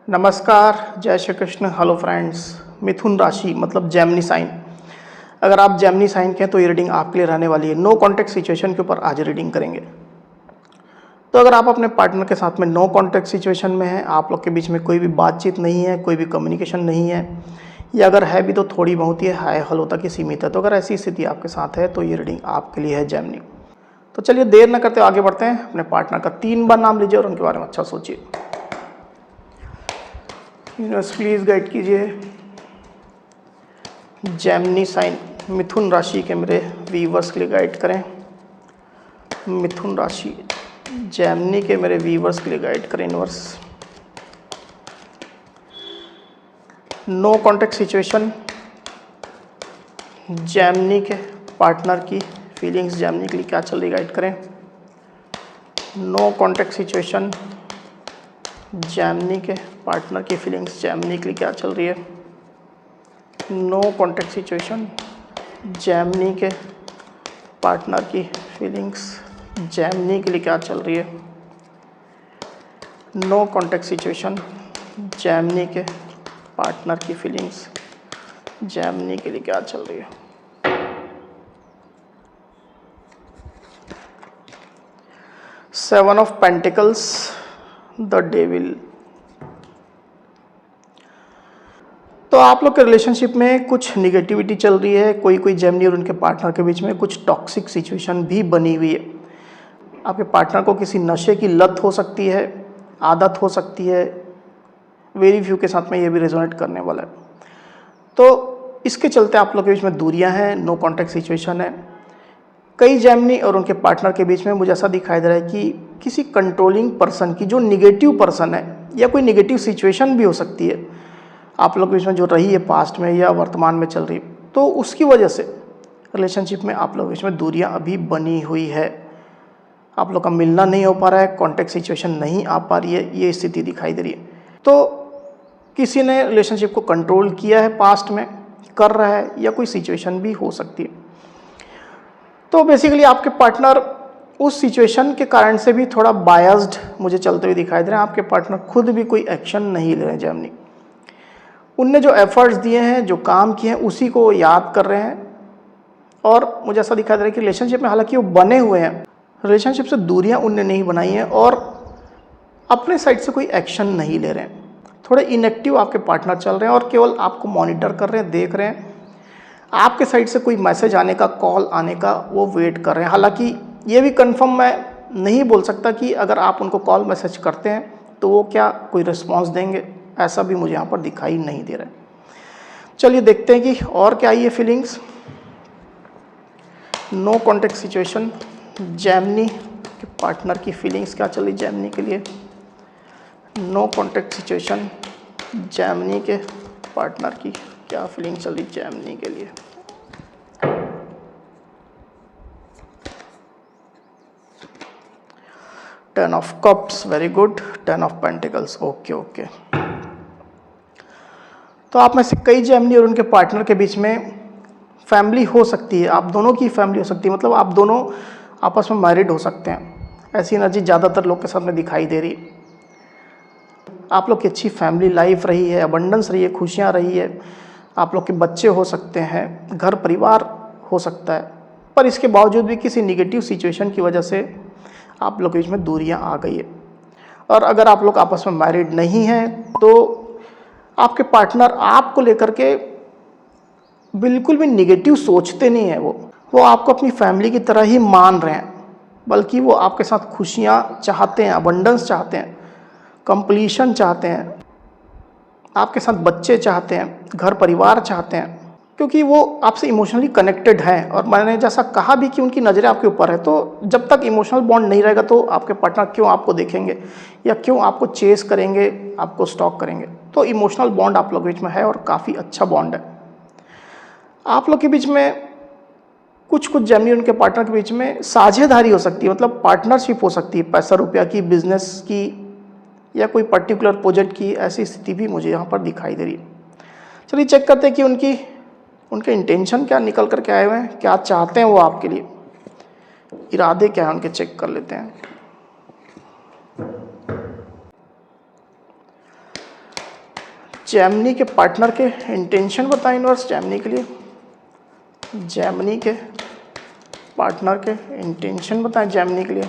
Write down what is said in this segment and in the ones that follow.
नमस्कार, जय Shri Krishna. Hello friends. मिथुन राशि मतलब जेमिनी साइन। अगर आप जेमिनी साइन के हैं तो ये रीडिंग आपके लिए रहने वाली है। नो कॉन्टैक्ट सिचुएशन के ऊपर आज रीडिंग करेंगे। तो अगर आप अपने पार्टनर के साथ में नो कॉन्टैक्ट सिचुएशन में हैं, आप लोग के बीच में कोई भी बातचीत नहीं है, कोई भी कम्युनिकेशन नहीं है, या अगर है भी तो थोड़ी बहुत ही हाय हेलो तक ही सीमित है, तो अगर ऐसी स्थिति आपके साथ है तो ये रीडिंग आपके लिए है जेमिनी। तो चलिए देर न करते आगे बढ़ते हैं। अपने पार्टनर का 3 बार नाम लीजिए और उनके बारे में अच्छा सोचिए। यूनिवर्स प्लीज गाइड कीजिए। जेमिनी साइन मिथुन राशि के मेरे व्यूवर्स के लिए गाइड करें। मिथुन राशि जेमिनी के मेरे व्यूवर्स के लिए गाइड करें universe. No contact situation, Gemini के पार्टनर की फीलिंग्स जेमिनी के लिए क्या चल रही गाइड करें। नो कॉन्टैक्ट सिचुएशन, जेमिनी के पार्टनर की फीलिंग्स जेमिनी के लिए क्या चल रही है। नो कॉन्टैक्ट सिचुएशन, जेमिनी के पार्टनर की फीलिंग्स जेमिनी के लिए क्या चल रही है। नो कॉन्टैक्ट सिचुएशन, जेमिनी के पार्टनर की फीलिंग्स जेमिनी के लिए क्या चल रही है। Seven of pentacles, the devil. तो आप लोग के रिलेशनशिप में कुछ निगेटिविटी चल रही है। कोई जेमिनी और उनके पार्टनर के बीच में कुछ टॉक्सिक सिचुएशन भी बनी हुई है। आपके पार्टनर को किसी नशे की लत हो सकती है, आदत हो सकती है। वेरी फ्यू के साथ में ये भी रेजोनेट करने वाला है। तो इसके चलते आप लोग के बीच में दूरियां हैं, नो कॉन्टैक्ट सिचुएशन है। कई जेमिनी और उनके पार्टनर के बीच में मुझे ऐसा दिखाई दे रहा है कि किसी कंट्रोलिंग पर्सन की जो निगेटिव पर्सन है, या कोई निगेटिव सिचुएशन भी हो सकती है आप लोग के बीच में जो रही है पास्ट में या वर्तमान में चल रही, तो उसकी वजह से रिलेशनशिप में आप लोग के बीच में दूरियां अभी बनी हुई है। आप लोग का मिलना नहीं हो पा रहा है, कॉन्टैक्ट सिचुएशन नहीं आ पा रही है, ये स्थिति दिखाई दे रही है। तो किसी ने रिलेशनशिप को कंट्रोल किया है पास्ट में, कर रहा है, या कोई सिचुएशन भी हो सकती है। तो बेसिकली आपके पार्टनर उस सिचुएशन के कारण से भी थोड़ा बायस्ड मुझे चलते हुए दिखाई दे रहे हैं। आपके पार्टनर खुद भी कोई एक्शन नहीं ले रहे हैं जेमिनी। उनने जो एफर्ट्स दिए हैं, जो काम किए हैं, उसी को याद कर रहे हैं। और मुझे ऐसा दिखाई दे रहा है कि रिलेशनशिप में हालांकि वो बने हुए हैं, रिलेशनशिप से दूरियां उनने नहीं बनाई हैं और अपने साइड से कोई एक्शन नहीं ले रहे हैं। थोड़े इनएक्टिव आपके पार्टनर चल रहे हैं और केवल आपको मॉनिटर कर रहे हैं, देख रहे हैं। आपके साइड से कोई मैसेज आने का, कॉल आने का वो वेट कर रहे हैं। हालांकि ये भी कंफर्म मैं नहीं बोल सकता कि अगर आप उनको कॉल मैसेज करते हैं तो वो क्या कोई रिस्पॉन्स देंगे, ऐसा भी मुझे यहाँ पर दिखाई नहीं दे रहा है। चलिए देखते हैं कि और क्या ये feelings. No contact situation, Gemini के पार्टनर की फीलिंग्स क्या चल रही जेमिनी के लिए। नो कॉन्टैक्ट सिचुएशन, जेमिनी के पार्टनर की क्या फीलिंग चल रही जेमिनी के लिए। Ten of cups, very good. Ten of pentacles, okay. तो आप में से कई जेमिनी और उनके पार्टनर के बीच में फैमिली हो सकती है, आप दोनों की फैमिली हो सकती है, मतलब आप दोनों आपस में मैरिड हो सकते हैं। ऐसी एनर्जी ज़्यादातर लोग के साथ में दिखाई दे रही है। आप लोग की अच्छी फैमिली लाइफ रही है, अबंडेंस रही है, खुशियाँ रही है। आप लोग के बच्चे हो सकते हैं, घर परिवार हो सकता है, पर इसके बावजूद भी किसी निगेटिव सिचुएशन की वजह से आप लोग के बीच में दूरियां आ गई है। और अगर आप लोग आपस में मैरिड नहीं हैं तो आपके पार्टनर आपको लेकर के बिल्कुल भी निगेटिव सोचते नहीं हैं। वो आपको अपनी फैमिली की तरह ही मान रहे हैं, बल्कि वो आपके साथ खुशियाँ चाहते हैं, अबंडेंस चाहते हैं, कंप्लीशन चाहते हैं, आपके साथ बच्चे चाहते हैं, घर परिवार चाहते हैं, क्योंकि वो आपसे इमोशनली कनेक्टेड हैं। और मैंने जैसा कहा भी कि उनकी नज़रें आपके ऊपर है, तो जब तक इमोशनल बॉन्ड नहीं रहेगा तो आपके पार्टनर क्यों आपको देखेंगे या क्यों आपको चेस करेंगे, आपको स्टॉक करेंगे। तो इमोशनल बॉन्ड आप लोगों के बीच में है और काफ़ी अच्छा बॉन्ड है। आप लोग के बीच में कुछ जेमिनी उनके पार्टनर के बीच में साझेदारी हो सकती है, मतलब पार्टनरशिप हो सकती है, पैसा रुपया की, बिजनेस की, या कोई पर्टिकुलर प्रोजेक्ट की। ऐसी स्थिति भी मुझे यहाँ पर दिखाई दे रही है। चलिए चेक करते हैं कि उनके इंटेंशन क्या निकल कर के आए हुए हैं, क्या चाहते हैं वो आपके लिए, इरादे क्या हैं उनके, चेक कर लेते हैं। जेमिनी के पार्टनर के इंटेंशन बताएं यूनिवर्स जेमिनी के लिए। जेमिनी के पार्टनर के इंटेंशन बताएं जेमिनी के लिए।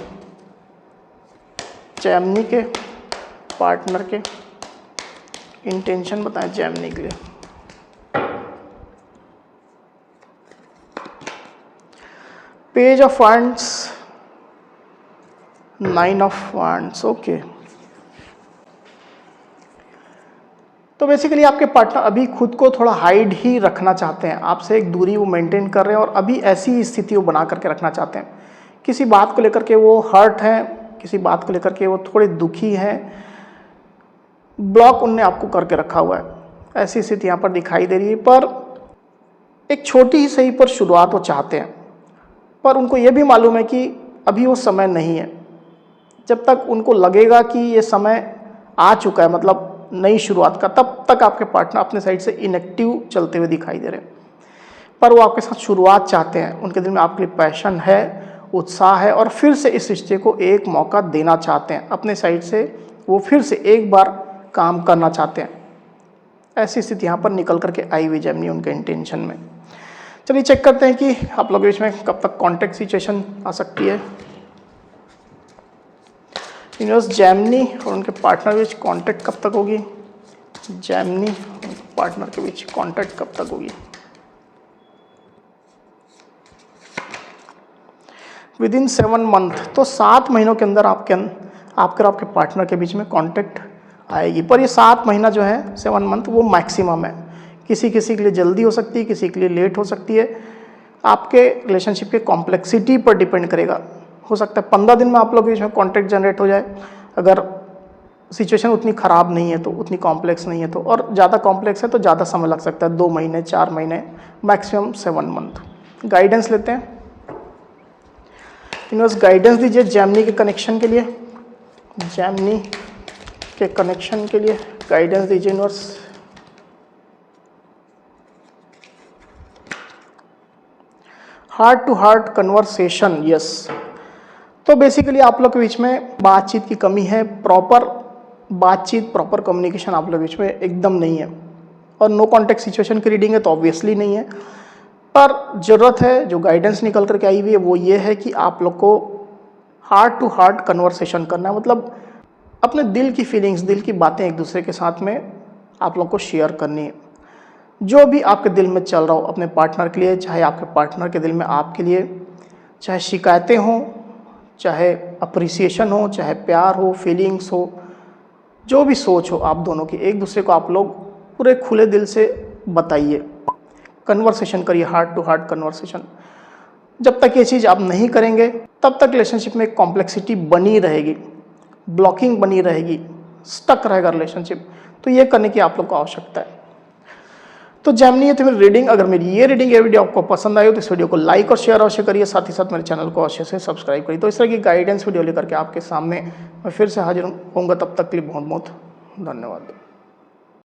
जेमिनी के पार्टनर के इंटेंशन बताएं जेमिनी के लिए। Page of wands, 9 of wands, okay. तो बेसिकली आपके पार्टनर अभी खुद को थोड़ा हाइड ही रखना चाहते हैं, आपसे एक दूरी वो मेंटेन कर रहे हैं और अभी ऐसी स्थिति वो बना करके रखना चाहते हैं। किसी बात को लेकर के वो हर्ट हैं, किसी बात को लेकर के वो थोड़े दुखी हैं, ब्लॉक उनने आपको करके रखा हुआ है, ऐसी स्थिति यहाँ पर दिखाई दे रही है। पर एक छोटी ही सही पर शुरुआत वो चाहते हैं, पर उनको ये भी मालूम है कि अभी वो समय नहीं है। जब तक उनको लगेगा कि ये समय आ चुका है, मतलब नई शुरुआत का, तब तक आपके पार्टनर अपने साइड से इनएक्टिव चलते हुए दिखाई दे रहे हैं। पर वो आपके साथ शुरुआत चाहते हैं, उनके दिल में आपके लिए पैशन है, उत्साह है और फिर से इस रिश्ते को एक मौका देना चाहते हैं। अपने साइड से वो फिर से एक बार काम करना चाहते हैं। ऐसी स्थिति यहाँ पर निकल करके आई हुई जेमिनी उनके इंटेंशन में। चलिए चेक करते हैं कि आप लोगों के बीच में कब तक कॉन्टैक्ट सिचुएशन आ सकती है। यूनिवर्स जेमिनी और उनके पार्टनर के बीच कांटेक्ट कब तक होगी। जेमिनी और पार्टनर के बीच कांटेक्ट कब तक होगी। विद इन 7 मंथ, तो 7 महीनों के अंदर आपके और आपके पार्टनर के बीच में कांटेक्ट आएगी। पर ये 7 महीना जो है, 7 मंथ, वो मैक्सिमम है। किसी किसी के लिए जल्दी हो सकती है, किसी के लिए लेट हो सकती है। आपके रिलेशनशिप के कॉम्प्लेक्सिटी पर डिपेंड करेगा। हो सकता है 15 दिन में आप लोग के बीच में कॉन्टैक्ट जनरेट हो जाए, अगर सिचुएशन उतनी ख़राब नहीं है तो, उतनी कॉम्प्लेक्स नहीं है तो, और ज़्यादा कॉम्प्लेक्स है तो ज़्यादा समय लग सकता है, 2 महीने 4 महीने, मैक्सिमम 7 मंथ। गाइडेंस लेते हैं। यूनिवर्स गाइडेंस दीजिए जेमिनी के कनेक्शन के लिए। जेमिनी के कनेक्शन के लिए गाइडेंस दीजिए universe. Heart to heart conversation, yes. तो बेसिकली आप लोग के बीच में बातचीत की कमी है, प्रॉपर बातचीत, प्रॉपर कम्युनिकेशन आप लोग के बीच में एकदम नहीं है। और नो कॉन्टेक्ट सिचुएशन की रीडिंग है तो ऑब्वियसली नहीं है। पर ज़रूरत है, जो गाइडेंस निकल करके आई हुई है वो ये है कि आप लोग को हार्ट टू हार्ट कन्वर्सेशन करना है, मतलब अपने दिल की फीलिंग्स, दिल की बातें एक दूसरे के साथ में आप लोग को शेयर करनी है। जो भी आपके दिल में चल रहा हो अपने पार्टनर के लिए, चाहे आपके पार्टनर के दिल में आपके लिए, चाहे शिकायतें हों, चाहे अप्रिसिएशन हो, चाहे प्यार हो, फीलिंग्स हो, जो भी सोच हो आप दोनों की, एक दूसरे को आप लोग पूरे खुले दिल से बताइए, कन्वर्सेशन करिए, हार्ट टू हार्ट कन्वर्सेशन। जब तक ये चीज़ आप नहीं करेंगे तब तक रिलेशनशिप में कॉम्प्लेक्सिटी बनी रहेगी, ब्लॉकिंग बनी रहेगी, स्टक रहेगा रिलेशनशिप। तो ये करने की आप लोग को आवश्यकता है। तो जेमिनी, ये थी मेरी रीडिंग। अगर मेरी ये वीडियो आपको पसंद आई हो तो इस वीडियो को लाइक और शेयर अवश्य करिए, साथ ही साथ मेरे चैनल को अवश्य से सब्सक्राइब करिए। तो इस तरह की गाइडेंस वीडियो लेकर के आपके सामने मैं फिर से हाजिर होऊंगा। तब तक के लिए बहुत बहुत धन्यवाद।